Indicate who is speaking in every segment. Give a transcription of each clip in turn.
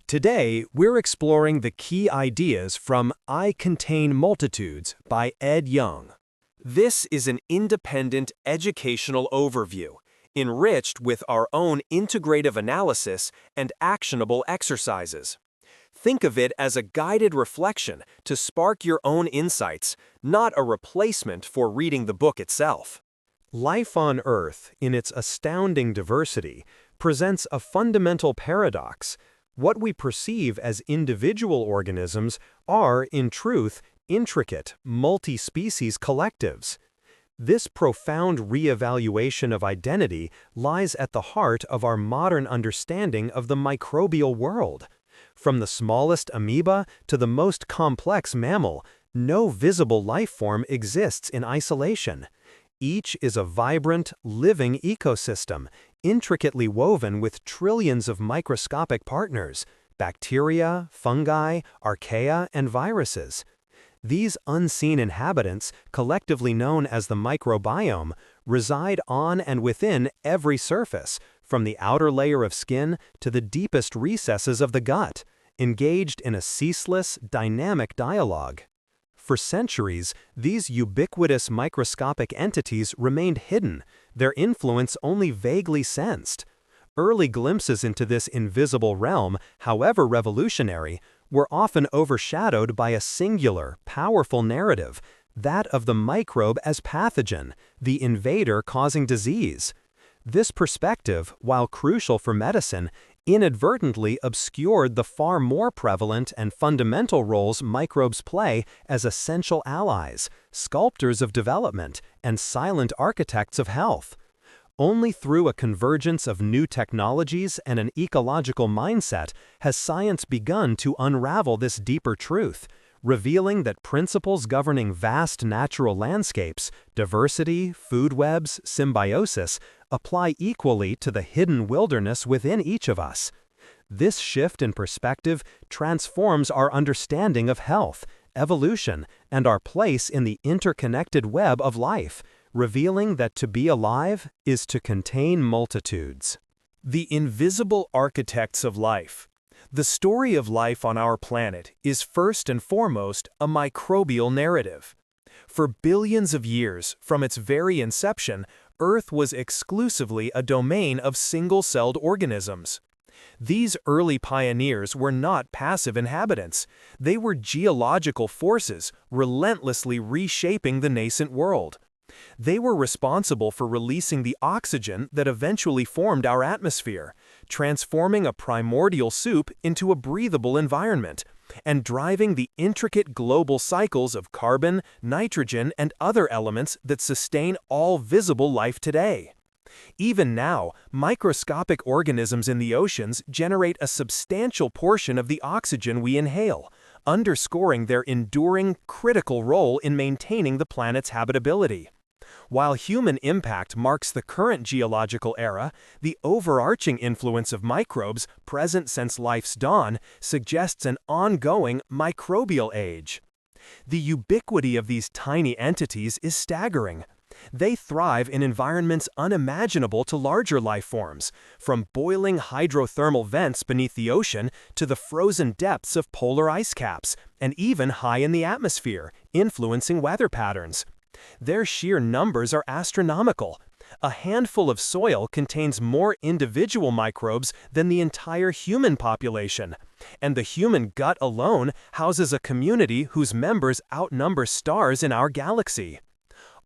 Speaker 1: Today, we're exploring the key ideas from I Contain Multitudes by Yong. This is an independent educational overview, enriched with our own integrative analysis and actionable exercises. Think of it as a guided reflection to spark your own insights, not a replacement for reading the book itself. Life on Earth, in its astounding diversity, presents a fundamental paradox. What we perceive as individual organisms are, in truth, intricate, multi-species collectives. This profound reevaluation of identity lies at the heart of our modern understanding of the microbial world. From the smallest amoeba to the most complex mammal, no visible life form exists in isolation. Each is a vibrant, living ecosystem, intricately woven with trillions of microscopic partners, bacteria, fungi, archaea, and viruses. These unseen inhabitants, collectively known as the microbiome, reside on and within every surface, from the outer layer of skin to the deepest recesses of the gut, engaged in a ceaseless, dynamic dialogue. For centuries, these ubiquitous microscopic entities remained hidden, their influence only vaguely sensed. Early glimpses into this invisible realm, however revolutionary, were often overshadowed by a singular, powerful narrative, that of the microbe as pathogen, the invader causing disease. This perspective, while crucial for medicine, inadvertently obscured the far more prevalent and fundamental roles microbes play as essential allies, sculptors of development, and silent architects of health. Only through a convergence of new technologies and an ecological mindset has science begun to unravel this deeper truth, revealing that principles governing vast natural landscapes, diversity, food webs, symbiosis, apply equally to the hidden wilderness within each of us. This shift in perspective transforms our understanding of health, evolution, and our place in the interconnected web of life, revealing that to be alive is to contain multitudes. The invisible architects of life. The story of life on our planet is first and foremost a microbial narrative. For billions of years, from its very inception, Earth was exclusively a domain of single-celled organisms. These early pioneers were not passive inhabitants. They were geological forces, relentlessly reshaping the nascent world. They were responsible for releasing the oxygen that eventually formed our atmosphere, transforming a primordial soup into a breathable environment, and driving the intricate global cycles of carbon, nitrogen, and other elements that sustain all visible life today. Even now, microscopic organisms in the oceans generate a substantial portion of the oxygen we inhale, underscoring their enduring, critical role in maintaining the planet's habitability. While human impact marks the current geological era, the overarching influence of microbes, present since life's dawn, suggests an ongoing microbial age. The ubiquity of these tiny entities is staggering. They thrive in environments unimaginable to larger life forms, from boiling hydrothermal vents beneath the ocean to the frozen depths of polar ice caps, and even high in the atmosphere, influencing weather patterns. Their sheer numbers are astronomical. A handful of soil contains more individual microbes than the entire human population, and the human gut alone houses a community whose members outnumber stars in our galaxy.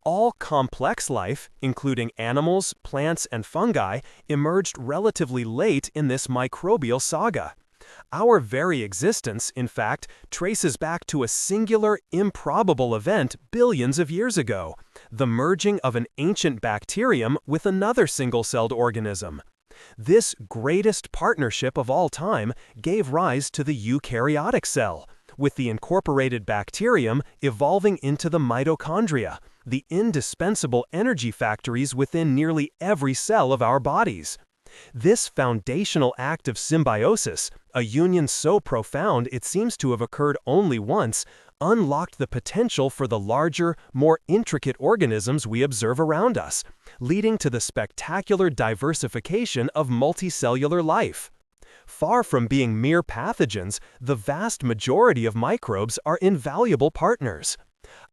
Speaker 1: All complex life, including animals, plants, and fungi, emerged relatively late in this microbial saga. Our very existence, in fact, traces back to a singular, improbable event billions of years ago, the merging of an ancient bacterium with another single-celled organism. This greatest partnership of all time gave rise to the eukaryotic cell, with the incorporated bacterium evolving into the mitochondria, the indispensable energy factories within nearly every cell of our bodies. This foundational act of symbiosis, a union so profound it seems to have occurred only once, unlocked the potential for the larger, more intricate organisms we observe around us, leading to the spectacular diversification of multicellular life. Far from being mere pathogens, the vast majority of microbes are invaluable partners.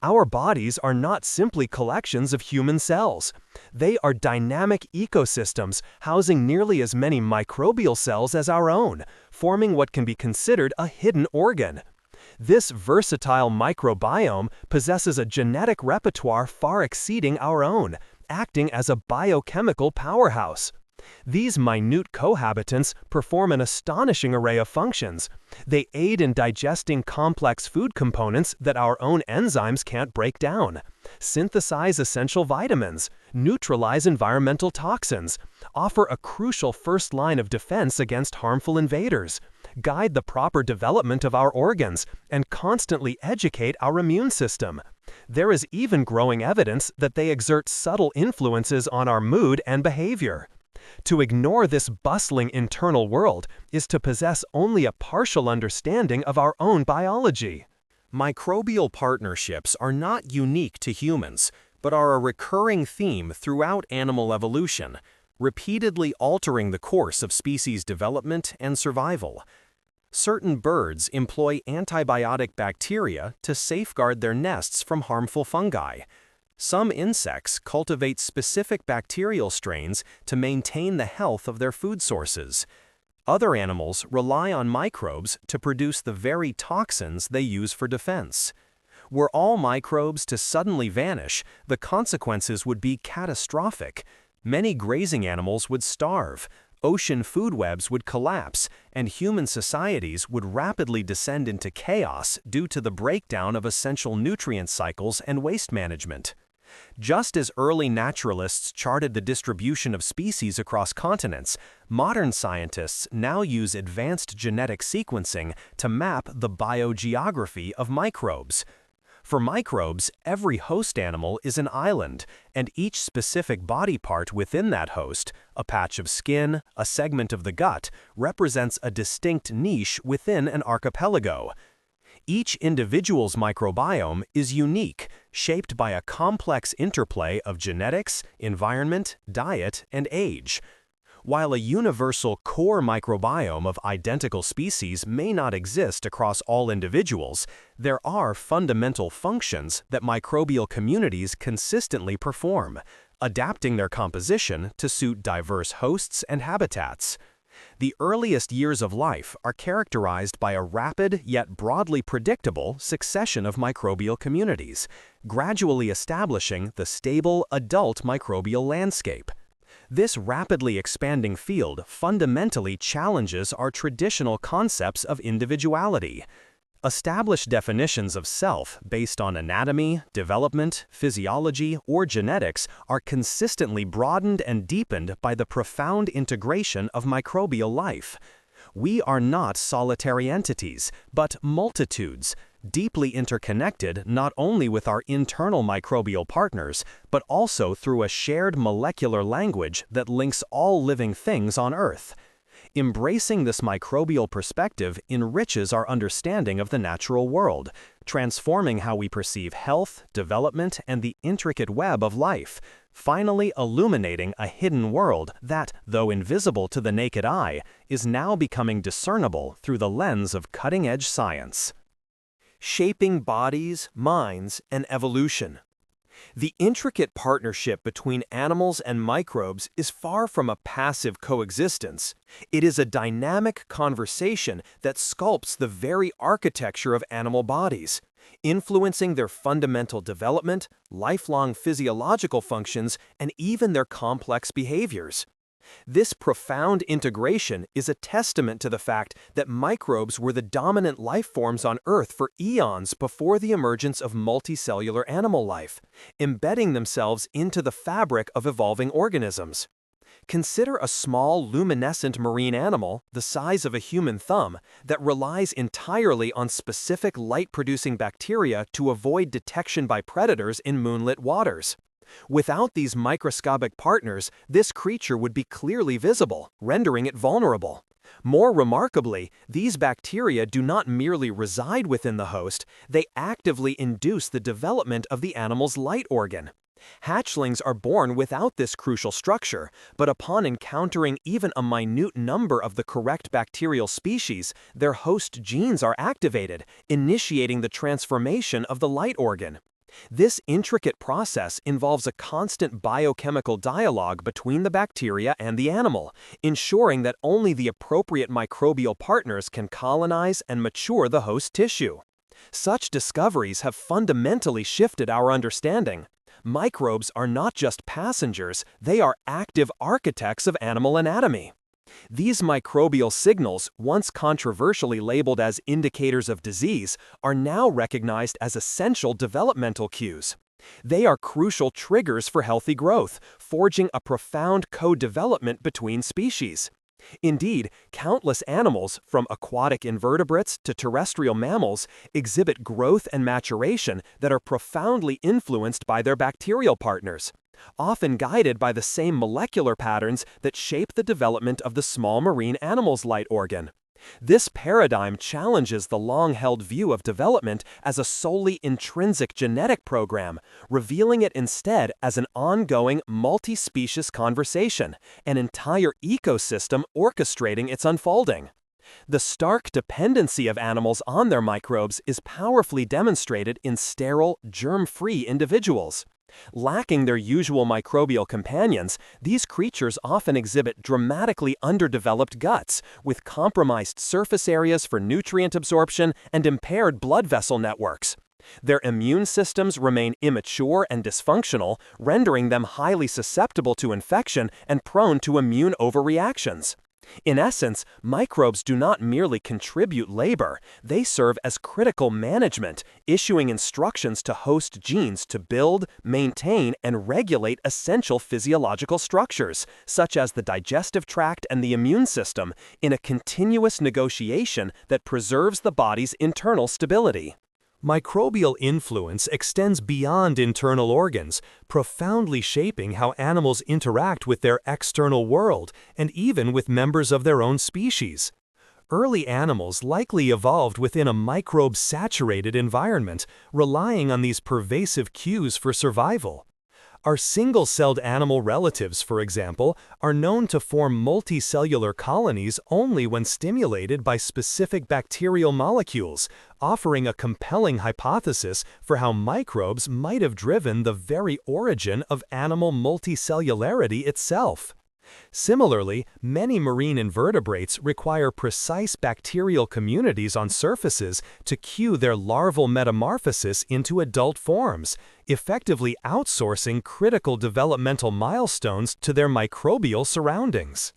Speaker 1: Our bodies are not simply collections of human cells. They are dynamic ecosystems housing nearly as many microbial cells as our own, forming what can be considered a hidden organ. This versatile microbiome possesses a genetic repertoire far exceeding our own, acting as a biochemical powerhouse. These minute cohabitants perform an astonishing array of functions. They aid in digesting complex food components that our own enzymes can't break down, synthesize essential vitamins, neutralize environmental toxins, offer a crucial first line of defense against harmful invaders, guide the proper development of our organs, and constantly educate our immune system. There is even growing evidence that they exert subtle influences on our mood and behavior. To ignore this bustling internal world is to possess only a partial understanding of our own biology. Microbial partnerships are not unique to humans, but are a recurring theme throughout animal evolution, repeatedly altering the course of species development and survival. Certain birds employ antibiotic bacteria to safeguard their nests from harmful fungi. Some insects cultivate specific bacterial strains to maintain the health of their food sources. Other animals rely on microbes to produce the very toxins they use for defense. Were all microbes to suddenly vanish, the consequences would be catastrophic. Many grazing animals would starve, ocean food webs would collapse, and human societies would rapidly descend into chaos due to the breakdown of essential nutrient cycles and waste management. Just as early naturalists charted the distribution of species across continents, modern scientists now use advanced genetic sequencing to map the biogeography of microbes. For microbes, every host animal is an island, and each specific body part within that host, a patch of skin, a segment of the gut, represents a distinct niche within an archipelago. Each individual's microbiome is unique, shaped by a complex interplay of genetics, environment, diet, and age. While a universal core microbiome of identical species may not exist across all individuals, there are fundamental functions that microbial communities consistently perform, adapting their composition to suit diverse hosts and habitats. The earliest years of life are characterized by a rapid yet broadly predictable succession of microbial communities, gradually establishing the stable adult microbial landscape. This rapidly expanding field fundamentally challenges our traditional concepts of individuality. Established definitions of self based on anatomy, development, physiology, or genetics are consistently broadened and deepened by the profound integration of microbial life. We are not solitary entities, but multitudes, deeply interconnected not only with our internal microbial partners, but also through a shared molecular language that links all living things on Earth. Embracing this microbial perspective enriches our understanding of the natural world, transforming how we perceive health, development, and the intricate web of life, finally illuminating a hidden world that, though invisible to the naked eye, is now becoming discernible through the lens of cutting-edge science. Shaping bodies, minds, and evolution. The intricate partnership between animals and microbes is far from a passive coexistence. It is a dynamic conversation that sculpts the very architecture of animal bodies, influencing their fundamental development, lifelong physiological functions, and even their complex behaviors. This profound integration is a testament to the fact that microbes were the dominant life forms on Earth for eons before the emergence of multicellular animal life, embedding themselves into the fabric of evolving organisms. Consider a small luminescent marine animal, the size of a human thumb, that relies entirely on specific light-producing bacteria to avoid detection by predators in moonlit waters. Without these microscopic partners, this creature would be clearly visible, rendering it vulnerable. More remarkably, these bacteria do not merely reside within the host, they actively induce the development of the animal's light organ. Hatchlings are born without this crucial structure, but upon encountering even a minute number of the correct bacterial species, their host genes are activated, initiating the transformation of the light organ. This intricate process involves a constant biochemical dialogue between the bacteria and the animal, ensuring that only the appropriate microbial partners can colonize and mature the host tissue. Such discoveries have fundamentally shifted our understanding. Microbes are not just passengers, they are active architects of animal anatomy. These microbial signals, once controversially labeled as indicators of disease, are now recognized as essential developmental cues. They are crucial triggers for healthy growth, forging a profound co-development between species. Indeed, countless animals, from aquatic invertebrates to terrestrial mammals, exhibit growth and maturation that are profoundly influenced by their bacterial partners, often guided by the same molecular patterns that shape the development of the small marine animal's light organ. This paradigm challenges the long-held view of development as a solely intrinsic genetic program, revealing it instead as an ongoing, multi-species conversation, an entire ecosystem orchestrating its unfolding. The stark dependency of animals on their microbes is powerfully demonstrated in sterile, germ-free individuals. Lacking their usual microbial companions, these creatures often exhibit dramatically underdeveloped guts, with compromised surface areas for nutrient absorption and impaired blood vessel networks. Their immune systems remain immature and dysfunctional, rendering them highly susceptible to infection and prone to immune overreactions. In essence, microbes do not merely contribute labor, they serve as critical management, issuing instructions to host genes to build, maintain, and regulate essential physiological structures, such as the digestive tract and the immune system, in a continuous negotiation that preserves the body's internal stability. Microbial influence extends beyond internal organs, profoundly shaping how animals interact with their external world and even with members of their own species. Early animals likely evolved within a microbe-saturated environment, relying on these pervasive cues for survival. Our single-celled animal relatives, for example, are known to form multicellular colonies only when stimulated by specific bacterial molecules, offering a compelling hypothesis for how microbes might have driven the very origin of animal multicellularity itself. Similarly, many marine invertebrates require precise bacterial communities on surfaces to cue their larval metamorphosis into adult forms, effectively outsourcing critical developmental milestones to their microbial surroundings.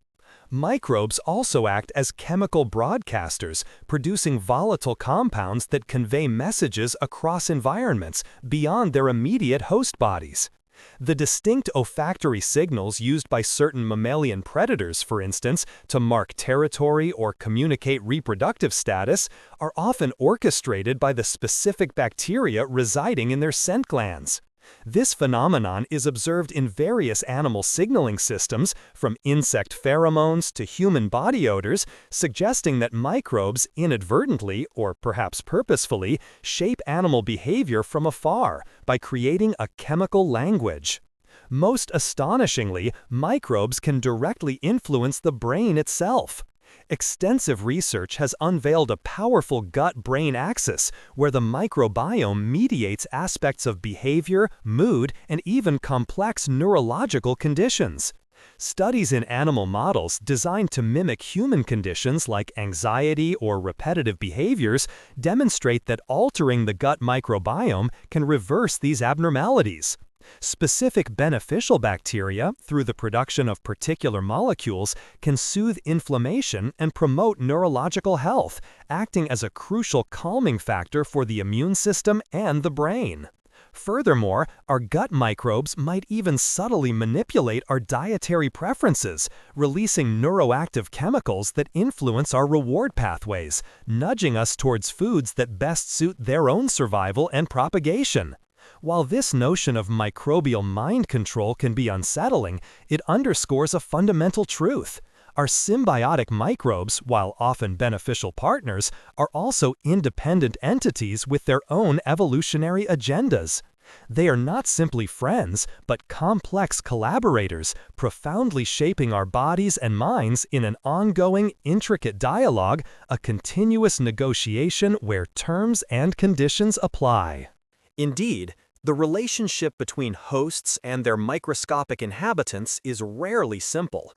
Speaker 1: Microbes also act as chemical broadcasters, producing volatile compounds that convey messages across environments beyond their immediate host bodies. The distinct olfactory signals used by certain mammalian predators, for instance, to mark territory or communicate reproductive status, are often orchestrated by the specific bacteria residing in their scent glands. This phenomenon is observed in various animal signaling systems, from insect pheromones to human body odors, suggesting that microbes inadvertently, or perhaps purposefully, shape animal behavior from afar by creating a chemical language. Most astonishingly, microbes can directly influence the brain itself. Extensive research has unveiled a powerful gut-brain axis where the microbiome mediates aspects of behavior, mood, and even complex neurological conditions. Studies in animal models designed to mimic human conditions like anxiety or repetitive behaviors demonstrate that altering the gut microbiome can reverse these abnormalities. Specific beneficial bacteria, through the production of particular molecules, can soothe inflammation and promote neurological health, acting as a crucial calming factor for the immune system and the brain. Furthermore, our gut microbes might even subtly manipulate our dietary preferences, releasing neuroactive chemicals that influence our reward pathways, nudging us towards foods that best suit their own survival and propagation. While this notion of microbial mind control can be unsettling, it underscores a fundamental truth. Our symbiotic microbes, while often beneficial partners, are also independent entities with their own evolutionary agendas.
Speaker 2: They are not simply friends, but complex collaborators, profoundly shaping our bodies and minds in an ongoing, intricate dialogue, a continuous negotiation where terms and conditions apply.
Speaker 1: Indeed, the relationship between hosts and their microscopic inhabitants is rarely simple.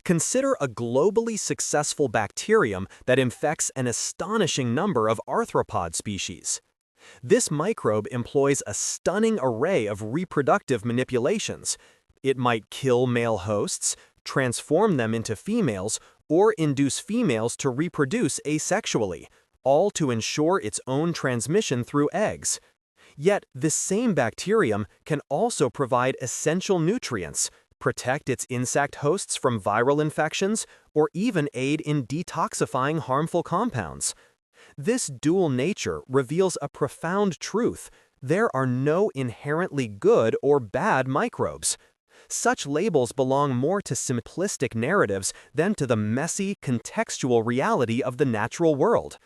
Speaker 1: Consider a globally successful bacterium that infects an astonishing number of arthropod species. This microbe employs a stunning array of reproductive manipulations. It might kill male hosts, transform them into females, or induce females to reproduce asexually, all to ensure its own transmission through eggs. Yet, this same bacterium can also provide essential nutrients, protect its insect hosts from viral infections, or even aid in detoxifying harmful compounds. This dual nature reveals a profound truth: there are no inherently good or bad microbes. Such labels belong more to simplistic narratives than to the messy, contextual reality of the natural world.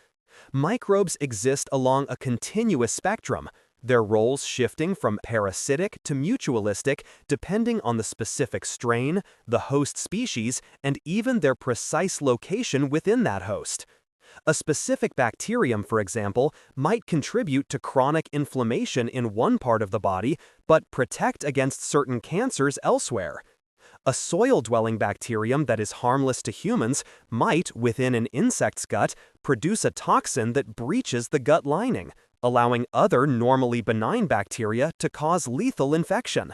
Speaker 1: Microbes exist along a continuous spectrum, their roles shifting from parasitic to mutualistic depending on the specific strain, the host species, and even their precise location within that host. A specific bacterium, for example, might contribute to chronic inflammation in one part of the body, but protect against certain cancers elsewhere. A soil-dwelling bacterium that is harmless to humans might, within an insect's gut, produce a toxin that breaches the gut lining, allowing other normally benign bacteria to cause lethal infection.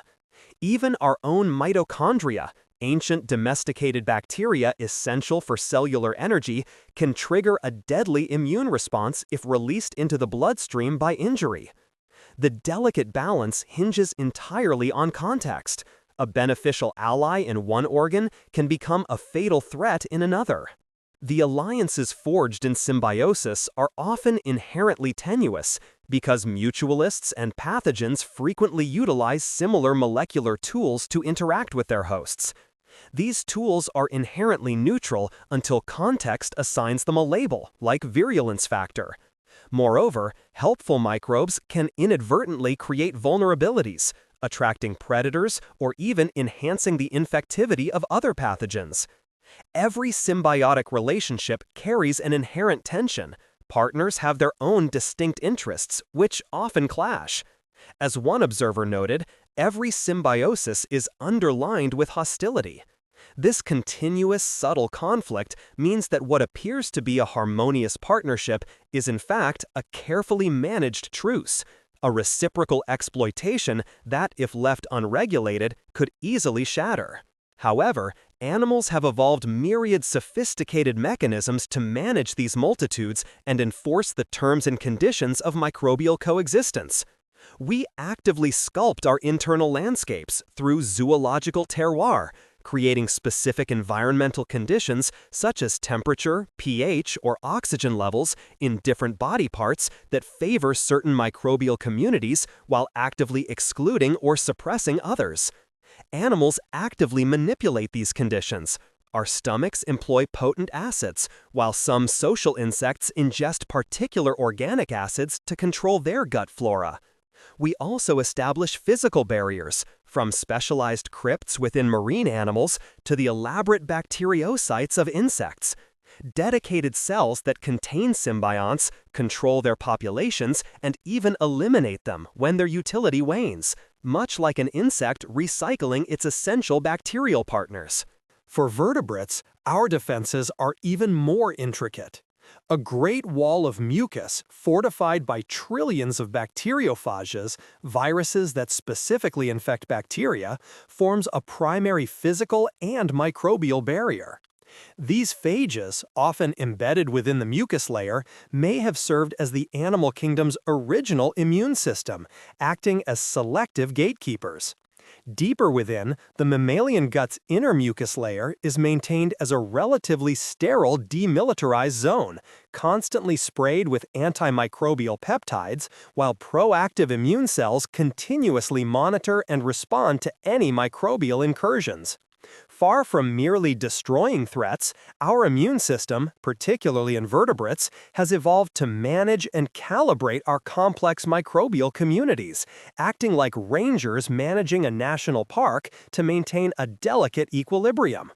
Speaker 1: Even our own mitochondria, ancient domesticated bacteria essential for cellular energy, can trigger a deadly immune response if released into the bloodstream by injury. The delicate balance hinges entirely on context. A beneficial ally in one organ can become a fatal threat in another. The alliances forged in symbiosis are often inherently tenuous because mutualists and pathogens frequently utilize similar molecular tools to interact with their hosts. These tools are inherently neutral until context assigns them a label, like virulence factor. Moreover, helpful microbes can inadvertently create vulnerabilities, attracting predators or even enhancing the infectivity of other pathogens. Every symbiotic relationship carries an inherent tension. Partners have their own distinct interests, which often clash. As one observer noted, every symbiosis is underlined with hostility. This continuous, subtle conflict means that what appears to be a harmonious partnership is in fact a carefully managed truce, a reciprocal exploitation that, if left unregulated, could easily shatter. However, animals have evolved myriad sophisticated mechanisms to manage these multitudes and enforce the terms and conditions of microbial coexistence. We actively sculpt our internal landscapes through zoological terroir, creating specific environmental conditions such as temperature, pH, or oxygen levels in different body parts that favor certain microbial communities while actively excluding or suppressing others. Animals actively manipulate these conditions. Our stomachs employ potent acids, while some social insects ingest particular organic acids to control their gut flora. We also establish physical barriers, from specialized crypts within marine animals to the elaborate bacteriocytes of insects. Dedicated cells that contain symbionts control their populations and even eliminate them when their utility wanes, much like an insect recycling its essential bacterial partners. For vertebrates, our defenses are even more intricate. A great wall of mucus, fortified by trillions of bacteriophages, viruses that specifically infect bacteria, forms a primary physical and microbial barrier. These phages, often embedded within the mucus layer, may have served as the animal kingdom's original immune system, acting as selective gatekeepers. Deeper within, the mammalian gut's inner mucus layer is maintained as a relatively sterile demilitarized zone, constantly sprayed with antimicrobial peptides, while proactive immune cells continuously monitor and respond to any microbial incursions. Far from merely destroying threats, our immune system, particularly in vertebrates, has evolved to manage and calibrate our complex microbial communities, acting like rangers managing a national park to maintain a delicate equilibrium.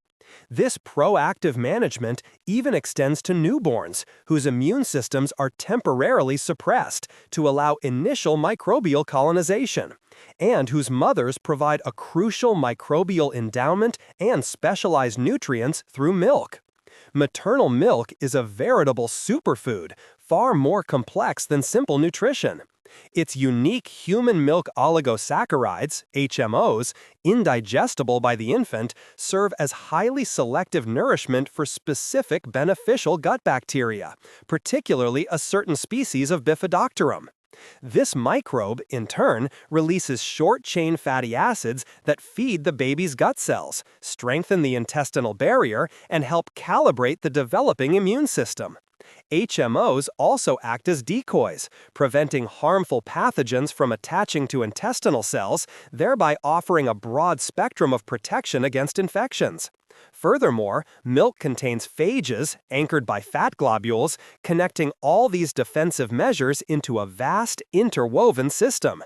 Speaker 1: This proactive management even extends to newborns, whose immune systems are temporarily suppressed to allow initial microbial colonization, and whose mothers provide a crucial microbial endowment and specialized nutrients through milk. Maternal milk is a veritable superfood, far more complex than simple nutrition. Its unique human milk oligosaccharides, HMOs, indigestible by the infant, serve as highly selective nourishment for specific beneficial gut bacteria, particularly a certain species of Bifidobacterium. This microbe, in turn, releases short-chain fatty acids that feed the baby's gut cells, strengthen the intestinal barrier, and help calibrate the developing immune system. HMOs also act as decoys, preventing harmful pathogens from attaching to intestinal cells, thereby offering a broad spectrum of protection against infections. Furthermore, milk contains phages, anchored by fat globules, connecting all these defensive measures into a vast, interwoven system.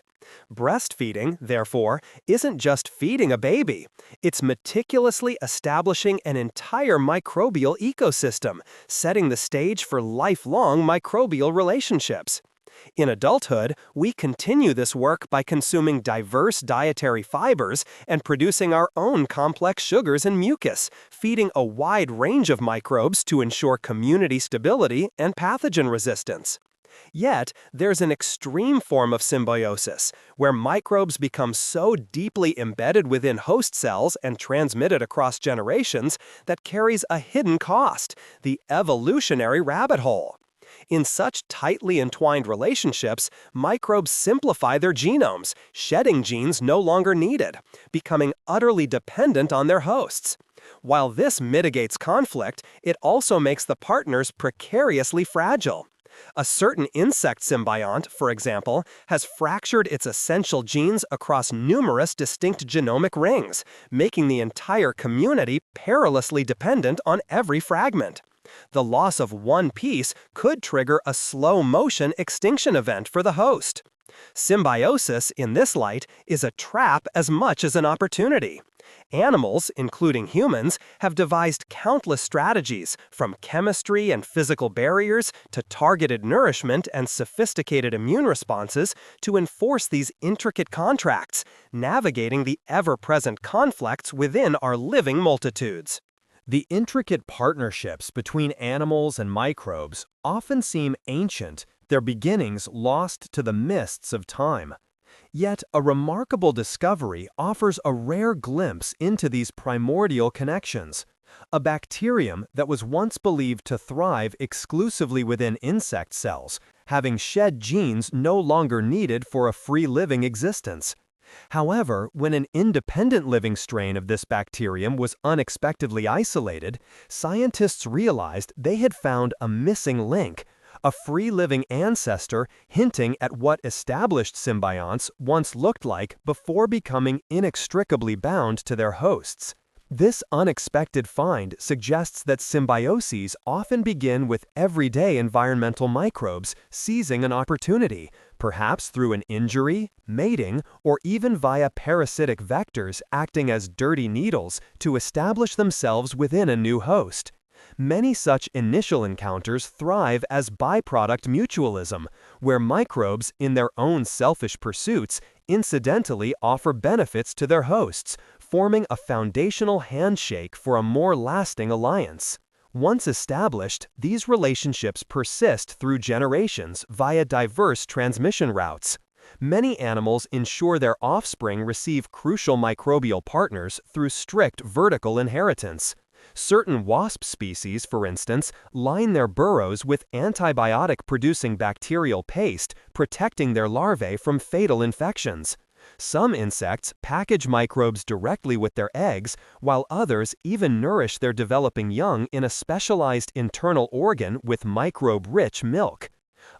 Speaker 1: Breastfeeding, therefore, isn't just feeding a baby. It's meticulously establishing an entire microbial ecosystem, setting the stage for lifelong microbial relationships. In adulthood, we continue this work by consuming diverse dietary fibers and producing our own complex sugars and mucus, feeding a wide range of microbes to ensure community stability and pathogen resistance. Yet, there's an extreme form of symbiosis, where microbes become so deeply embedded within host cells and transmitted across generations that carries a hidden cost, the evolutionary rabbit hole. In such tightly entwined relationships, microbes simplify their genomes, shedding genes no longer needed, becoming utterly dependent on their hosts. While this mitigates conflict, it also makes the partners precariously fragile. A certain insect symbiont, for example, has fractured its essential genes across numerous distinct genomic rings, making the entire community perilously dependent on every fragment. The loss of one piece could trigger a slow-motion extinction event for the host. Symbiosis, in this light, is a trap as much as an opportunity. Animals, including humans, have devised countless strategies, from chemistry and physical barriers to targeted nourishment and sophisticated immune responses, to enforce these intricate contracts, navigating the ever-present conflicts within our living multitudes.
Speaker 2: The intricate partnerships between animals and microbes often seem ancient, their beginnings lost to the mists of time. Yet, a remarkable discovery offers a rare glimpse into these primordial connections. A bacterium that was once believed to thrive exclusively within insect cells, having shed genes no longer needed for a free-living existence. However, when an independent living strain of this bacterium was unexpectedly isolated, scientists realized they had found a missing link, a free-living ancestor hinting at what established symbionts once looked like before becoming inextricably bound to their hosts. This unexpected find suggests that symbioses often begin with everyday environmental microbes seizing an opportunity, perhaps through an injury, mating, or even via parasitic vectors acting as dirty needles to establish themselves within a new host. Many such initial encounters thrive as byproduct mutualism, where microbes, in their own selfish pursuits, incidentally offer benefits to their hosts, forming a foundational handshake for a more lasting alliance. Once established, these relationships persist through generations via diverse transmission routes. Many animals ensure their offspring receive crucial microbial partners through strict vertical inheritance. Certain wasp species, for instance, line their burrows with antibiotic-producing bacterial paste, protecting their larvae from fatal infections. Some insects package microbes directly with their eggs, while others even nourish their developing young in a specialized internal organ with microbe-rich milk.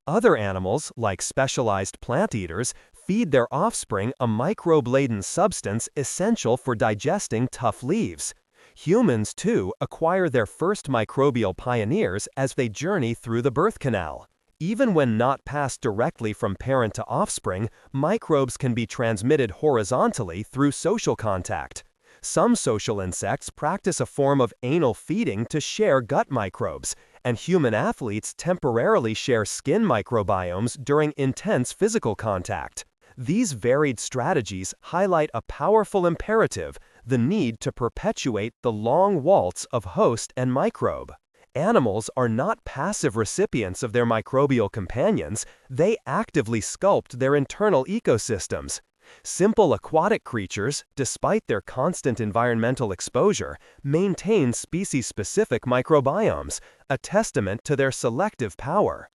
Speaker 2: Other animals, like specialized plant eaters, feed their offspring a microbe-laden substance essential for digesting tough leaves.
Speaker 1: Humans, too, acquire their first microbial pioneers as they journey through the birth canal. Even when not passed directly from parent to offspring, microbes can be transmitted horizontally through social contact. Some social insects practice a form of anal feeding to share gut microbes, and human athletes temporarily share skin microbiomes during intense physical contact. These varied strategies highlight a powerful imperative: the need to perpetuate the long waltz of host and microbe. Animals are not passive recipients of their microbial companions, they actively sculpt their internal ecosystems. Simple aquatic creatures, despite their constant environmental exposure, maintain species-specific microbiomes, a testament to their selective power.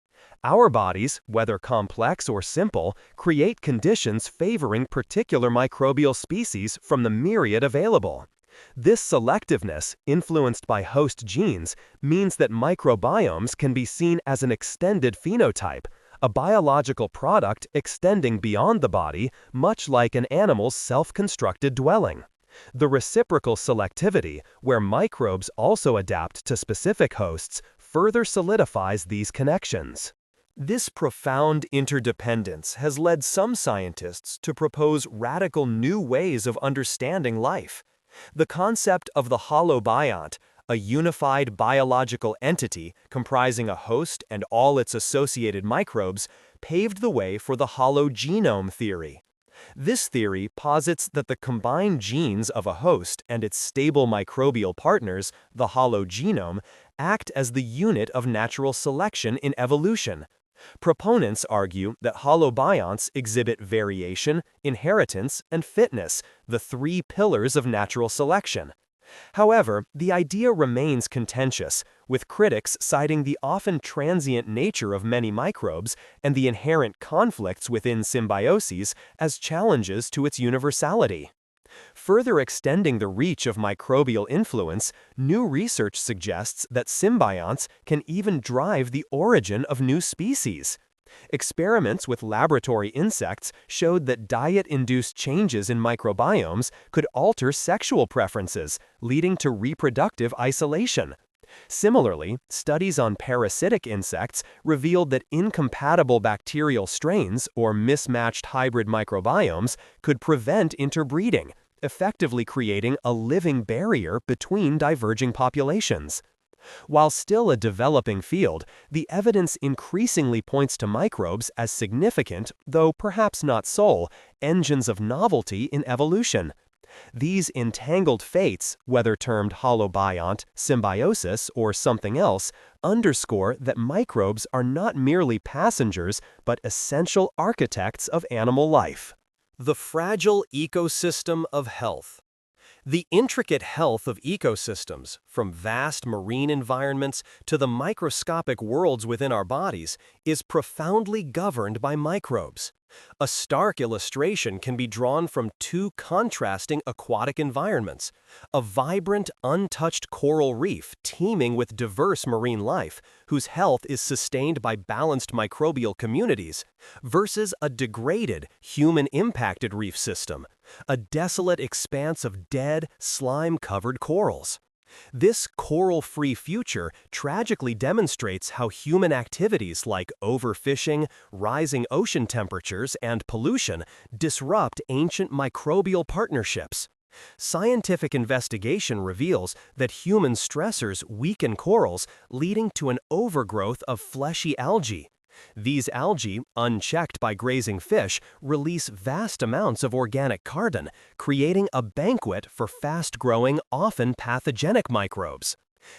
Speaker 1: Our bodies, whether complex or simple, create conditions favoring particular microbial species from the myriad available. This selectiveness, influenced by host genes, means that microbiomes can be seen as an extended phenotype, a biological product extending beyond the body, much like an animal's self-constructed dwelling. The reciprocal selectivity, where microbes also adapt to specific hosts, further solidifies these connections. This profound interdependence has led some scientists to propose radical new ways of understanding life. The concept of the holobiont, a unified biological entity comprising a host and all its associated microbes, paved the way for the hologenome theory. This theory posits that the combined genes of a host and its stable microbial partners, the hologenome, act as the unit of natural selection in evolution. Proponents argue that holobionts exhibit variation, inheritance, and fitness, the three pillars of natural selection. However, the idea remains contentious, with critics citing the often transient nature of many microbes and the inherent conflicts within symbioses as challenges to its universality. Further extending the reach of microbial influence, new research suggests that symbionts can even drive the origin of new species. Experiments with laboratory insects showed that diet-induced changes in microbiomes could alter sexual preferences, leading to reproductive isolation. Similarly, studies on parasitic insects revealed that incompatible bacterial strains or mismatched hybrid microbiomes could prevent interbreeding, effectively creating a living barrier between diverging populations. While still a developing field, the evidence increasingly points to microbes as significant, though perhaps not sole, engines of novelty in evolution. These entangled fates, whether termed holobiont, symbiosis, or something else, underscore that microbes are not merely passengers but essential architects of animal life. The fragile ecosystem of health. The intricate health of ecosystems, from vast marine environments to the microscopic worlds within our bodies, is profoundly governed by microbes. A stark illustration can be drawn from two contrasting aquatic environments: a vibrant, untouched coral reef teeming with diverse marine life, whose health is sustained by balanced microbial communities, versus a degraded, human-impacted reef system, a desolate expanse of dead, slime-covered corals. This coral-free future tragically demonstrates how human activities like overfishing, rising ocean temperatures, and pollution disrupt ancient microbial partnerships. Scientific investigation reveals that human stressors weaken corals, leading to an overgrowth of fleshy algae. These algae, unchecked by grazing fish, release vast amounts of organic carbon, creating a banquet for fast-growing, often pathogenic microbes.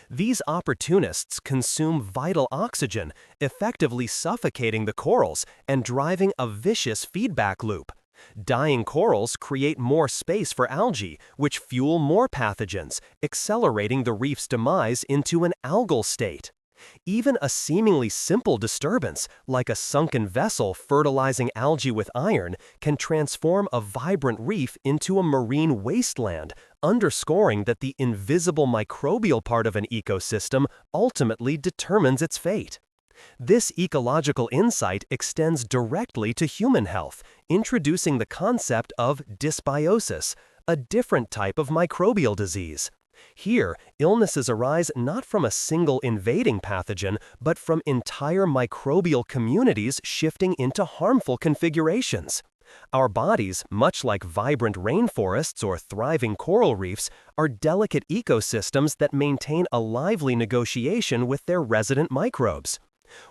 Speaker 1: These opportunists consume vital oxygen, effectively suffocating the corals and driving a vicious feedback loop. Dying corals create more space for algae, which fuel more pathogens, accelerating the reef's demise into an algal state. Even a seemingly simple disturbance, like a sunken vessel fertilizing algae with iron, can transform a vibrant reef into a marine wasteland, underscoring that the invisible microbial part of an ecosystem ultimately determines its fate. This ecological insight extends directly to human health, introducing the concept of dysbiosis, a different type of microbial disease. Here, illnesses arise not from a single invading pathogen, but from entire microbial communities shifting into harmful configurations. Our bodies, much like vibrant rainforests or thriving coral reefs, are delicate ecosystems that maintain a lively negotiation with their resident microbes.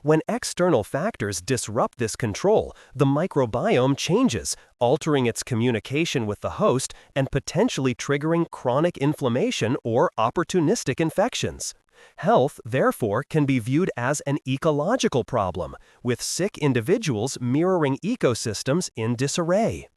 Speaker 1: When external factors disrupt this control, the microbiome changes, altering its communication with the host and potentially triggering chronic inflammation or opportunistic infections. Health, therefore, can be viewed as an ecological problem, with sick individuals mirroring ecosystems in disarray.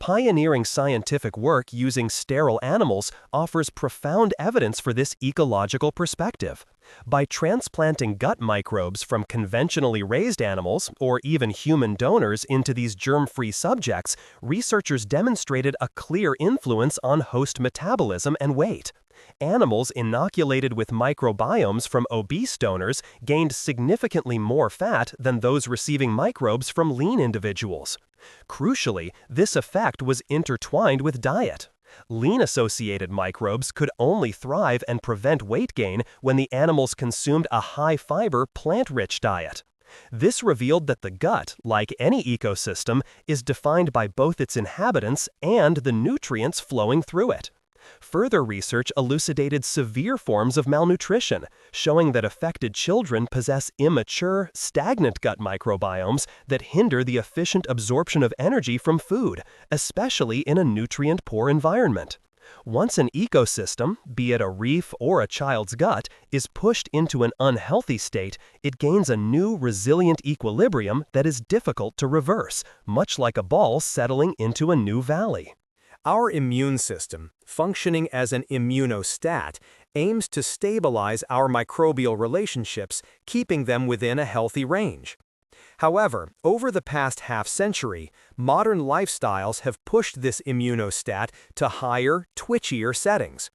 Speaker 1: Pioneering scientific work using sterile animals offers profound evidence for this ecological perspective. By transplanting gut microbes from conventionally raised animals, or even human donors, into these germ-free subjects, researchers demonstrated a clear influence on host metabolism and weight. Animals inoculated with microbiomes from obese donors gained significantly more fat than those receiving microbes from lean individuals. Crucially, this effect was intertwined with diet. Lean-associated microbes could only thrive and prevent weight gain when the animals consumed a high-fiber, plant-rich diet. This revealed that the gut, like any ecosystem, is defined by both its inhabitants and the nutrients flowing through it. Further research elucidated severe forms of malnutrition, showing that affected children possess immature, stagnant gut microbiomes that hinder the efficient absorption of energy from food, especially in a nutrient-poor environment. Once an ecosystem, be it a reef or a child's gut, is pushed into an unhealthy state, it gains a new, resilient equilibrium that is difficult to reverse, much like a ball settling into a new valley. Our immune system, functioning as an immunostat, aims to stabilize our microbial relationships, keeping them within a healthy range. However, over the past half-century, modern lifestyles have pushed this immunostat to higher, twitchier settings.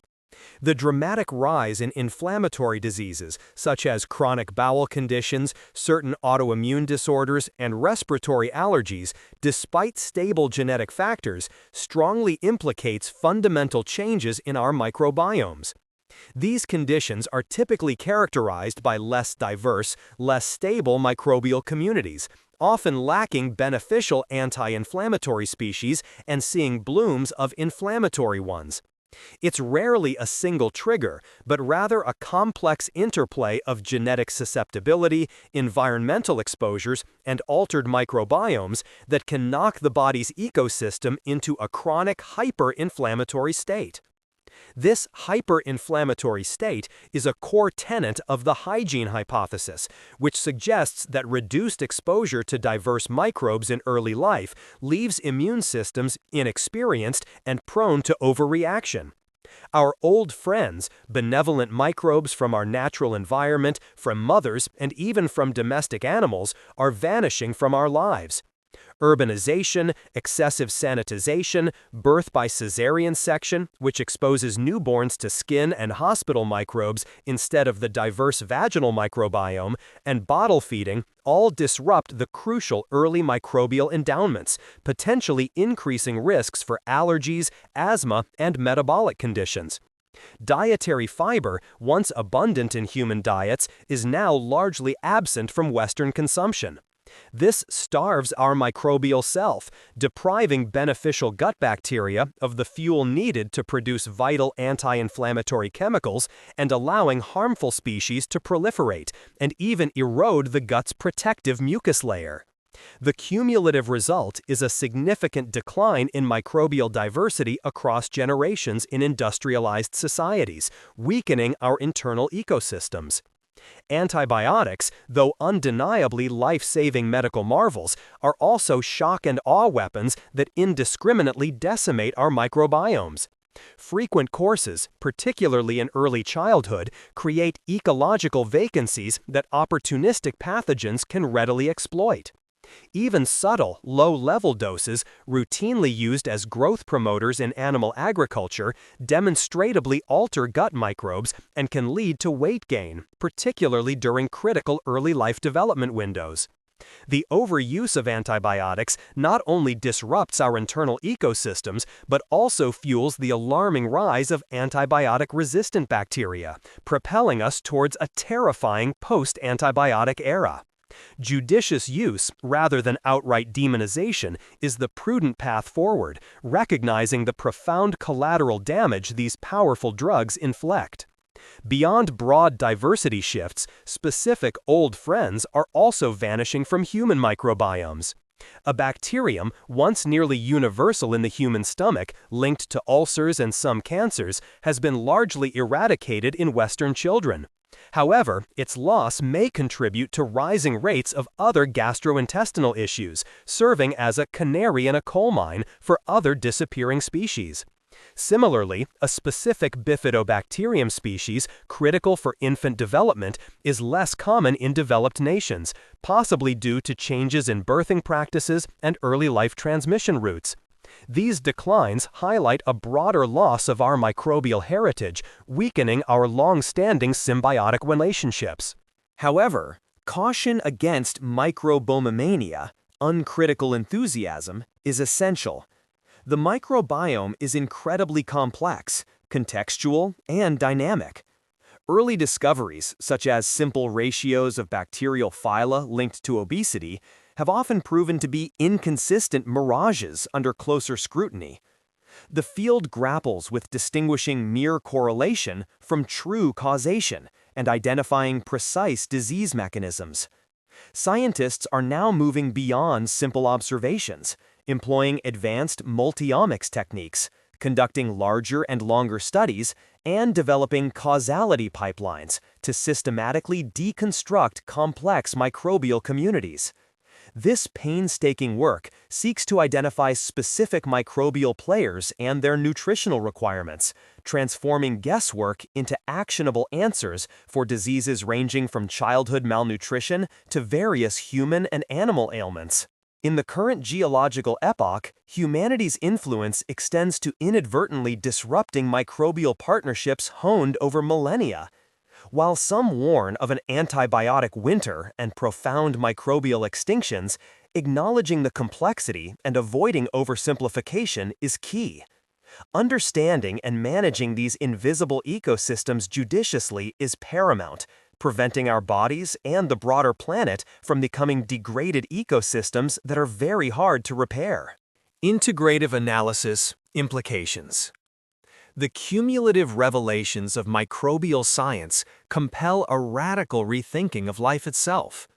Speaker 1: The dramatic rise in inflammatory diseases, such as chronic bowel conditions, certain autoimmune disorders, and respiratory allergies, despite stable genetic factors, strongly implicates fundamental changes in our microbiomes. These conditions are typically characterized by less diverse, less stable microbial communities, often lacking beneficial anti-inflammatory species and seeing blooms of inflammatory ones. It's rarely a single trigger, but rather a complex interplay of genetic susceptibility, environmental exposures, and altered microbiomes that can knock the body's ecosystem into a chronic hyper-inflammatory state. This hyper-inflammatory state is a core tenet of the hygiene hypothesis, which suggests that reduced exposure to diverse microbes in early life leaves immune systems inexperienced and prone to overreaction. Our old friends, benevolent microbes from our natural environment, from mothers, and even from domestic animals, are vanishing from our lives. Urbanization, excessive sanitization, birth by cesarean section, which exposes newborns to skin and hospital microbes instead of the diverse vaginal microbiome, and bottle feeding all disrupt the crucial early microbial endowments, potentially increasing risks for allergies, asthma, and metabolic conditions. Dietary fiber, once abundant in human diets, is now largely absent from Western consumption. This starves our microbial self, depriving beneficial gut bacteria of the fuel needed to produce vital anti-inflammatory chemicals and allowing harmful species to proliferate and even erode the gut's protective mucus layer. The cumulative result is a significant decline in microbial diversity across generations in industrialized societies, weakening our internal ecosystems. Antibiotics, though undeniably life-saving medical marvels, are also shock and awe weapons that indiscriminately decimate our microbiomes. Frequent courses, particularly in early childhood, create ecological vacancies that opportunistic pathogens can readily exploit. Even subtle, low-level doses, routinely used as growth promoters in animal agriculture, demonstrably alter gut microbes and can lead to weight gain, particularly during critical early life development windows. The overuse of antibiotics not only disrupts our internal ecosystems, but also fuels the alarming rise of antibiotic-resistant bacteria, propelling us towards a terrifying post-antibiotic era. Judicious use, rather than outright demonization, is the prudent path forward, recognizing the profound collateral damage these powerful drugs inflict. Beyond broad diversity shifts, specific old friends are also vanishing from human microbiomes. A bacterium, once nearly universal in the human stomach, linked to ulcers and some cancers, has been largely eradicated in Western children. However, its loss may contribute to rising rates of other gastrointestinal issues, serving as a canary in a coal mine for other disappearing species. Similarly, a specific bifidobacterium species, critical for infant development, is less common in developed nations, possibly due to changes in birthing practices and early life transmission routes. These declines highlight a broader loss of our microbial heritage, weakening our long-standing symbiotic relationships. However, caution against microbomomania, uncritical enthusiasm, is essential. The microbiome is incredibly complex, contextual, and dynamic. Early discoveries, such as simple ratios of bacterial phyla linked to obesity, have often proven to be inconsistent mirages under closer scrutiny. The field grapples with distinguishing mere correlation from true causation and identifying precise disease mechanisms. Scientists are now moving beyond simple observations, employing advanced multiomics techniques, conducting larger and longer studies, and developing causality pipelines to systematically deconstruct complex microbial communities. This painstaking work seeks to identify specific microbial players and their nutritional requirements, transforming guesswork into actionable answers for diseases ranging from childhood malnutrition to various human and animal ailments. In the current geological epoch, humanity's influence extends to inadvertently disrupting microbial partnerships honed over millennia. While some warn of an antibiotic winter and profound microbial extinctions, acknowledging the complexity and avoiding oversimplification is key. Understanding and managing these invisible ecosystems judiciously is paramount, preventing our bodies and the broader planet from becoming degraded ecosystems that are very hard to repair. Integrative Analysis Implications. The cumulative revelations of microbial science compel a radical rethinking of life itself.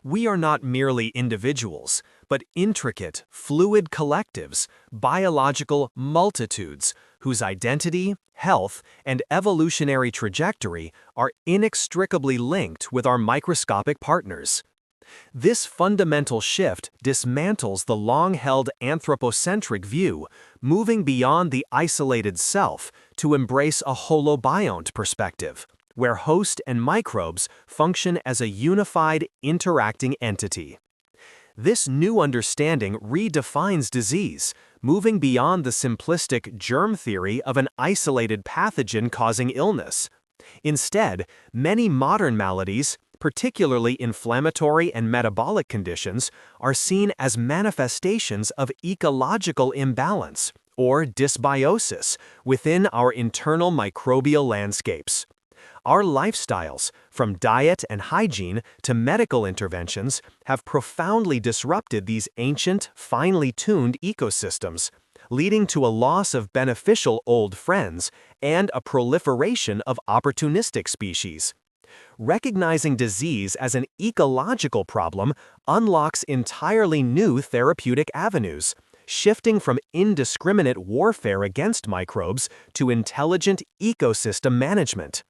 Speaker 1: We are not merely individuals, but intricate, fluid collectives, biological multitudes, whose identity, health, and evolutionary trajectory are inextricably linked with our microscopic partners. This fundamental shift dismantles the long-held anthropocentric view, moving beyond the isolated self to embrace a holobionte perspective, where host and microbes function as a unified, interacting entity. This new understanding redefines disease, moving beyond the simplistic germ theory of an isolated pathogen causing illness. Instead, many modern maladies, particularly inflammatory and metabolic conditions, are seen as manifestations of ecological imbalance, or dysbiosis, within our internal microbial landscapes. Our lifestyles, from diet and hygiene to medical interventions, have profoundly disrupted these ancient, finely tuned ecosystems, leading to a loss of beneficial old friends and a proliferation of opportunistic species. Recognizing disease as an ecological problem unlocks entirely new therapeutic avenues, shifting from indiscriminate warfare against microbes to intelligent ecosystem management.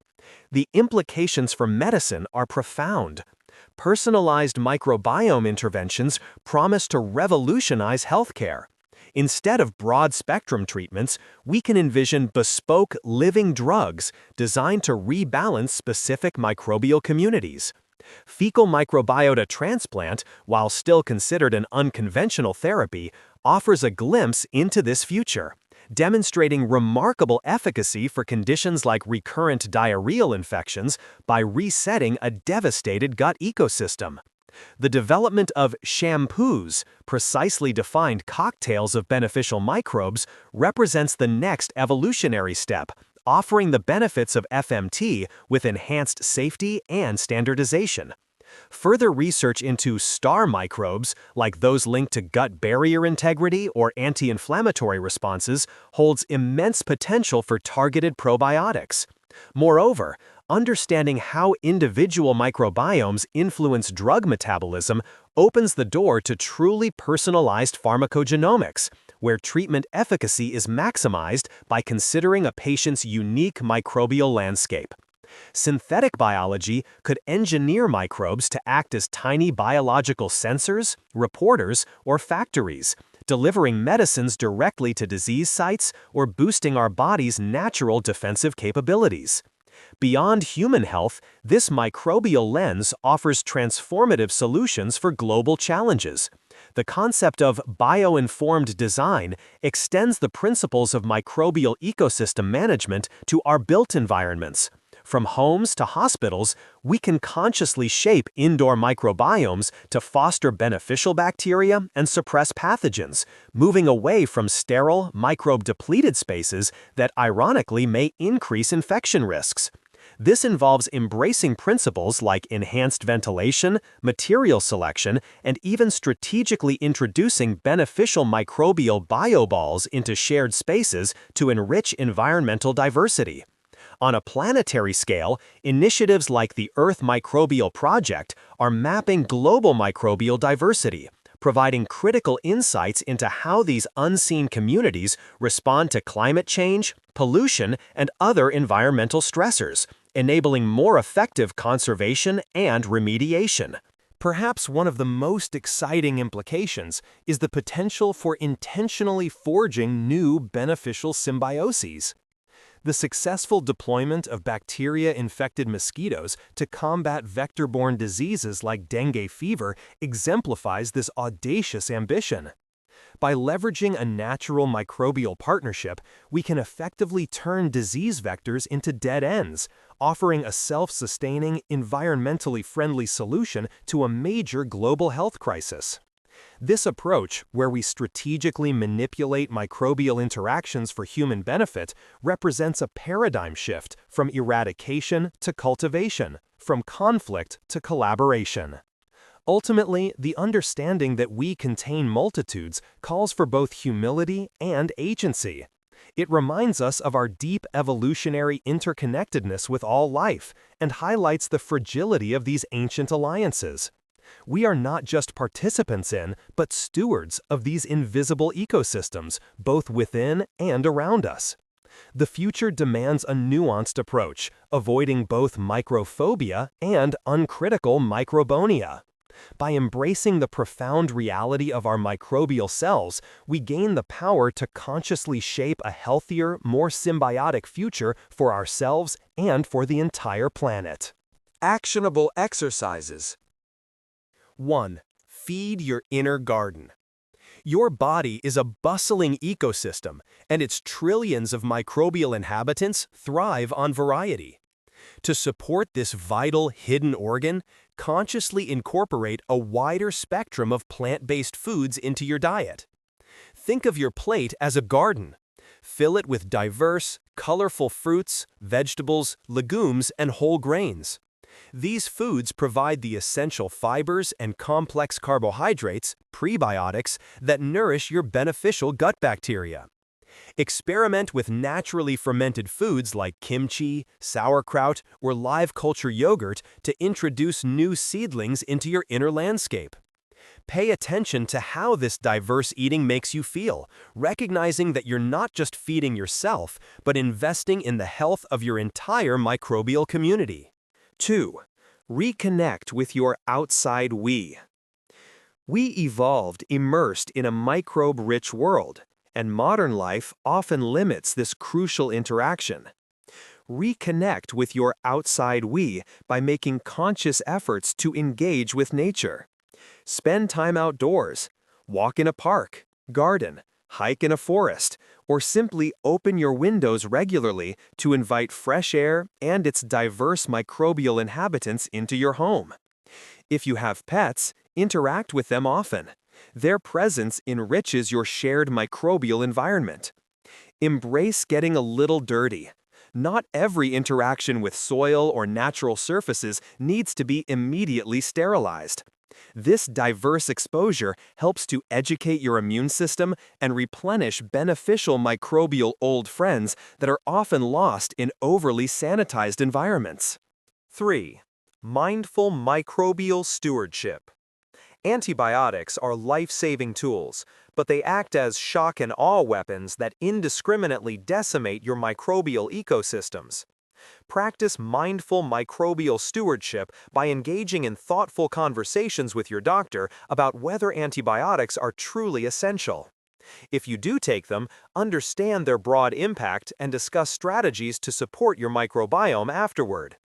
Speaker 1: The implications for medicine are profound. Personalized microbiome interventions promise to revolutionize healthcare. Instead of broad-spectrum treatments, we can envision bespoke living drugs designed to rebalance specific microbial communities. Fecal microbiota transplant, while still considered an unconventional therapy, offers a glimpse into this future, demonstrating remarkable efficacy for conditions like recurrent diarrheal infections by resetting a devastated gut ecosystem. The development of shampoos, precisely defined cocktails of beneficial microbes, represents the next evolutionary step, offering the benefits of FMT with enhanced safety and standardization. Further research into star microbes, like those linked to gut barrier integrity or anti-inflammatory responses, holds immense potential for targeted probiotics. Moreover, understanding how individual microbiomes influence drug metabolism opens the door to truly personalized pharmacogenomics, where treatment efficacy is maximized by considering a patient's unique microbial landscape. Synthetic biology could engineer microbes to act as tiny biological sensors, reporters, or factories, delivering medicines directly to disease sites or boosting our body's natural defensive capabilities. Beyond human health, this microbial lens offers transformative solutions for global challenges. The concept of bio-informed design extends the principles of microbial ecosystem management to our built environments. From homes to hospitals, we can consciously shape indoor microbiomes to foster beneficial bacteria and suppress pathogens, moving away from sterile, microbe-depleted spaces that ironically may increase infection risks. This involves embracing principles like enhanced ventilation, material selection, and even strategically introducing beneficial microbial bioballs into shared spaces to enrich environmental diversity. On a planetary scale, initiatives like the Earth Microbial Project are mapping global microbial diversity, providing critical insights into how these unseen communities respond to climate change, pollution, and other environmental stressors, enabling more effective conservation and remediation. Perhaps one of the most exciting implications is the potential for intentionally forging new beneficial symbioses. The successful deployment of bacteria-infected mosquitoes to combat vector-borne diseases like dengue fever exemplifies this audacious ambition. By leveraging a natural microbial partnership, we can effectively turn disease vectors into dead ends, offering a self-sustaining, environmentally friendly solution to a major global health crisis. This approach, where we strategically manipulate microbial interactions for human benefit, represents a paradigm shift from eradication to cultivation, from conflict to collaboration. Ultimately, the understanding that we contain multitudes calls for both humility and agency. It reminds us of our deep evolutionary interconnectedness with all life and highlights the fragility of these ancient alliances. We are not just participants in, but stewards of these invisible ecosystems, both within and around us. The future demands a nuanced approach, avoiding both microphobia and uncritical microbonia. By embracing the profound reality of our microbial selves, we gain the power to consciously shape a healthier, more symbiotic future for ourselves and for the entire planet.
Speaker 3: Actionable exercises.
Speaker 1: 1. Feed your inner garden. Your body is a bustling ecosystem, and its trillions of microbial inhabitants thrive on variety. To support this vital hidden organ, consciously incorporate a wider spectrum of plant-based foods into your diet. Think of your plate as a garden. Fill it with diverse, colorful fruits, vegetables, legumes, and whole grains. These foods provide the essential fibers and complex carbohydrates, prebiotics, that nourish your beneficial gut bacteria. Experiment with naturally fermented foods like kimchi, sauerkraut, or live culture yogurt to introduce new seedlings into your inner landscape. Pay attention to how this diverse eating makes you feel, recognizing that you're not just feeding yourself, but investing in the health of your entire microbial community. 2. Reconnect with your outside we. We evolved immersed in a microbe-rich world, and modern life often limits this crucial interaction. Reconnect with your outside we by making conscious efforts to engage with nature. Spend time outdoors, walk in a park, garden, hike in a forest, or simply open your windows regularly to invite fresh air and its diverse microbial inhabitants into your home. If you have pets, interact with them often. Their presence enriches your shared microbial environment. Embrace getting a little dirty. Not every interaction with soil or natural surfaces needs to be immediately sterilized. This diverse exposure helps to educate your immune system and replenish beneficial microbial old friends that are often lost in overly sanitized environments. 3. Mindful microbial stewardship. Antibiotics are life-saving tools, but they act as shock and awe weapons that indiscriminately decimate your microbial ecosystems. Practice mindful microbial stewardship by engaging in thoughtful conversations with your doctor about whether antibiotics are truly essential. If you do take them, understand their broad impact and discuss strategies to support your microbiome afterward.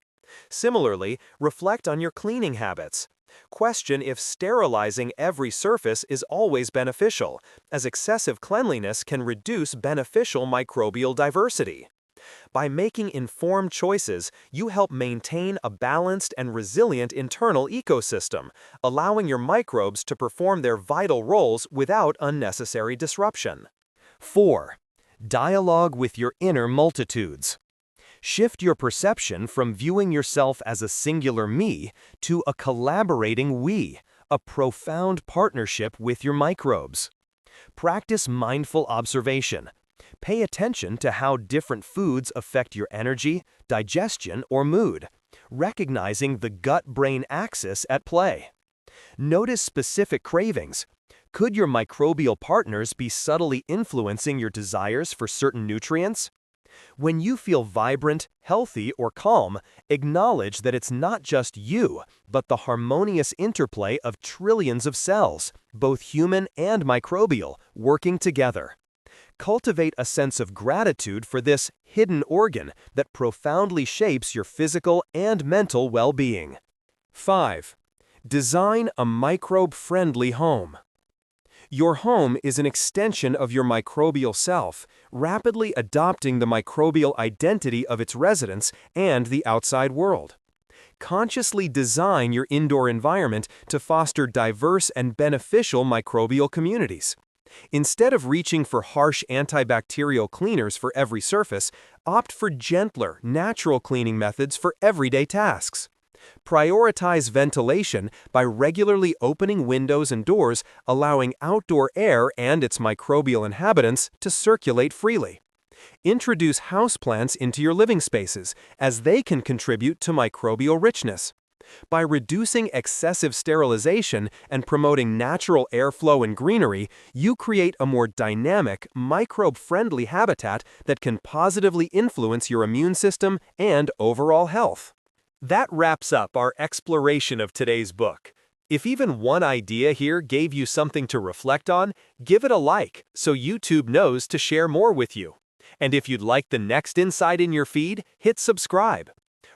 Speaker 1: Similarly, reflect on your cleaning habits. Question if sterilizing every surface is always beneficial, as excessive cleanliness can reduce beneficial microbial diversity. By making informed choices, you help maintain a balanced and resilient internal ecosystem, allowing your microbes to perform their vital roles without unnecessary disruption. 4. Dialogue with your inner multitudes. Shift your perception from viewing yourself as a singular me to a collaborating we, a profound partnership with your microbes. Practice mindful observation. Pay attention to how different foods affect your energy, digestion, or mood, recognizing the gut-brain axis at play. Notice specific cravings. Could your microbial partners be subtly influencing your desires for certain nutrients? When you feel vibrant, healthy, or calm, acknowledge that it's not just you, but the harmonious interplay of trillions of cells, both human and microbial, working together. Cultivate a sense of gratitude for this hidden organ that profoundly shapes your physical and mental well-being. 5. Design a microbe-friendly home. Your home is an extension of your microbial self, rapidly adopting the microbial identity of its residents and the outside world. Consciously design your indoor environment to foster diverse and beneficial microbial communities. Instead of reaching for harsh antibacterial cleaners for every surface, opt for gentler, natural cleaning methods for everyday tasks. Prioritize ventilation by regularly opening windows and doors, allowing outdoor air and its microbial inhabitants to circulate freely. Introduce houseplants into your living spaces, as they can contribute to microbial richness. By reducing excessive sterilization and promoting natural airflow and greenery, you create a more dynamic, microbe-friendly habitat that can positively influence your immune system and overall health. That wraps up our exploration of today's book. If even one idea here gave you something to reflect on, give it a like so YouTube knows to share more with you. And if you'd like the next insight in your feed, hit subscribe.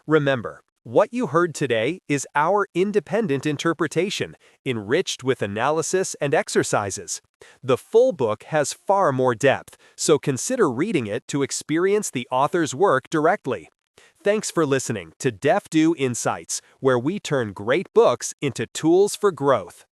Speaker 1: Remember, what you heard today is our independent interpretation, enriched with analysis and exercises. The full book has far more depth, so consider reading it to experience the author's work directly. Thanks for listening to DeftU Insights, where we turn great books into tools for growth.